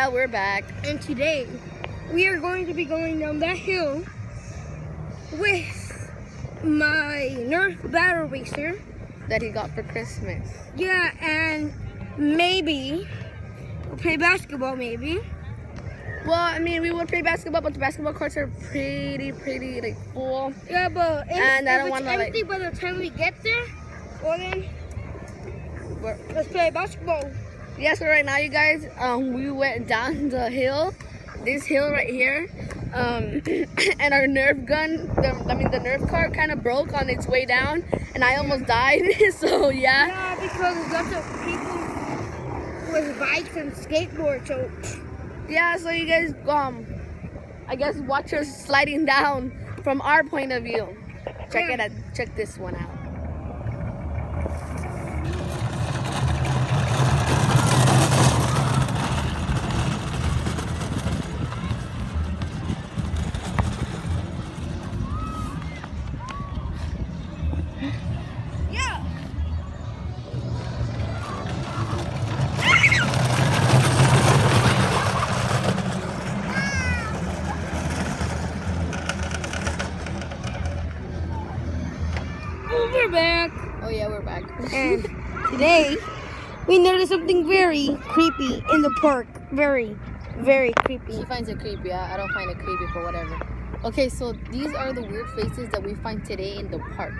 yeah, we're back. And today, we are going to be going down that hill with my Nerf Battle Racer. That he got for Christmas. Yeah, and maybe we'll play basketball, maybe. Well, I mean, we would play basketball, but the basketball courts are pretty like full. Yeah, but And I don't if want it's to empty by the time we get there, well then, let's play basketball. Yeah, so right now, you guys, we went down the hill, this hill right here, and our Nerf gun, the Nerf cart kind of broke on its way down, and I almost died. So yeah. Yeah, because there's lots of people with bikes and skateboards. So Yeah, so you guys, I guess watch us sliding down from our point of view. Check this one out. we're back. Oh yeah, we're back. And today, we noticed something very creepy in the park. Very, very creepy. She finds it creepy. I don't find it creepy, but whatever. Okay, so these are the weird faces that we find today in the park.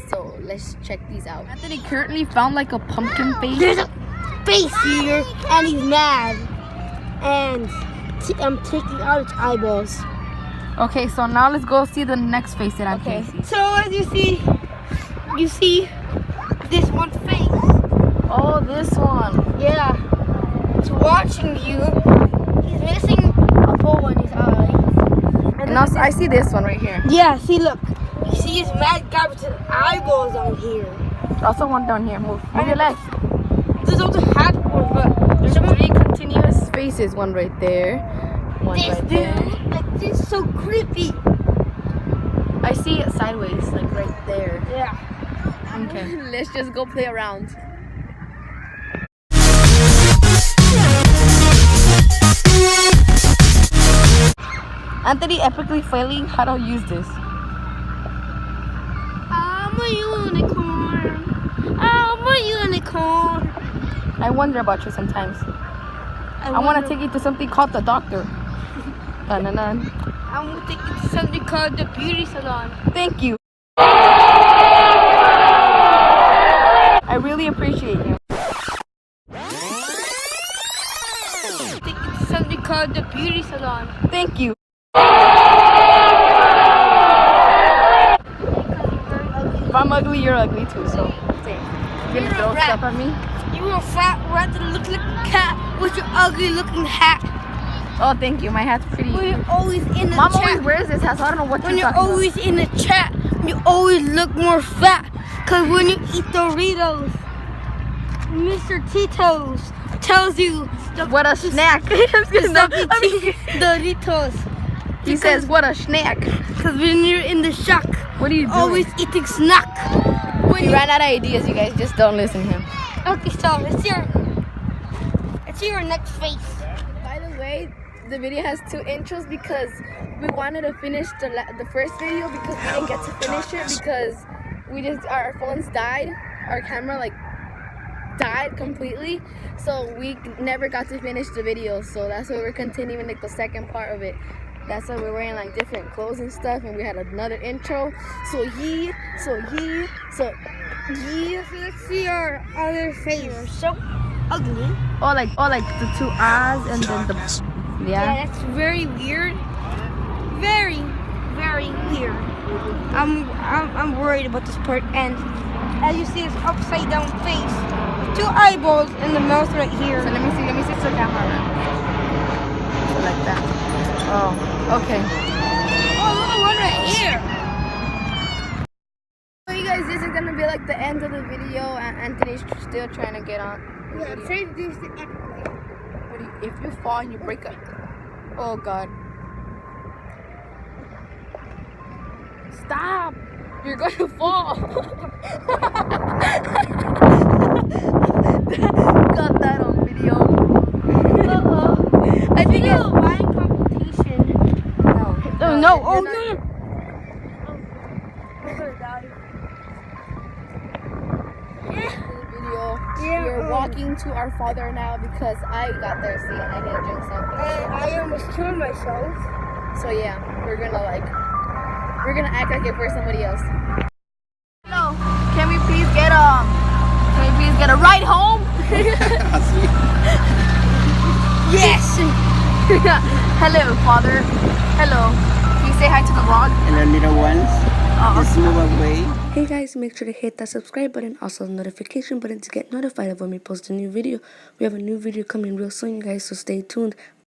So let's check these out. Anthony currently found like a pumpkin face. There's a face here, and he's mad. And I'm taking out its eyeballs. Okay, so now let's go see the next face that Okay. So as you see this one face. Oh, this one. Yeah. It's watching you. He's missing a bowl in his eye. And also, I see this one right here. Yeah, see, look. You see his mad guy with his eyeballs down here. Also one down here. Move your legs. There's also hat one, but There's three continuous faces. One right there. One this right dude, there. like this is so creepy. I see it sideways, like right there. Yeah. Okay. Let's just go play around. Anthony epically failing how to use this. I'm a unicorn. I'm a unicorn. I wonder about you sometimes. I want to take you to something called the doctor. Dun, dun, dun. I want to take you to something called the beauty salon. Thank you. I really appreciate you. Take you to something called the beauty salon. Thank you. If I'm ugly, you're ugly too, so same. You're gonna throw stuff at me? You a fat rat that looks like a cat with your ugly looking hat. Oh, thank you. My hat's pretty. When you're always in the Mom chat. always wears this hat, so I don't know what When you're you're talking always in the chat, you always look more fat. Cause when you eat Doritos, Mr. Tito's tells you about. What a snack. Doritos. He says, what a snack. Cause when you're in the shack, What are you doing? always eating snack. When He you ran out of ideas, you guys. Just don't listen to him. okay, so it's your next face. By the way, the video has 2 intros because we wanted to finish the first video because we didn't get to finish it because our phones died. Our camera died completely, so we never got to finish the video. So that's why we're continuing the second part of it. That's why we're wearing different clothes and stuff, and we had another intro. So Let's see our other face. You're so ugly. or like the 2 eyes and then the Yeah, that's very weird. Very, very weird. I'm worried about this part. And as you see, it's upside down face, 2 eyeballs and the mouth right here. So let me see the camera. So like that. Oh, okay. Oh, look at one right here. So you guys, this is gonna be the end of the video, and Anthony's still trying to get on. Yeah, try to do this. If you fall and you break up. Oh God. Stop! You're gonna fall. Got that on video. I think a wine competition. no. No. Oh you're no. not- I'm gonna die. Video. Yeah, We're walking to our father now because I got thirsty and I need to drink something. I almost killed myself. So yeah, we're gonna act like if we're somebody else. Hello, can we please get a ride home? Yes. Hello, father. Hello. Can you say hi to the vlog? And the little ones, Oh, just move away. Hey guys, make sure to hit that subscribe button, also the notification button to get notified of when we post a new video. We have a new video coming real soon, you guys, so stay tuned.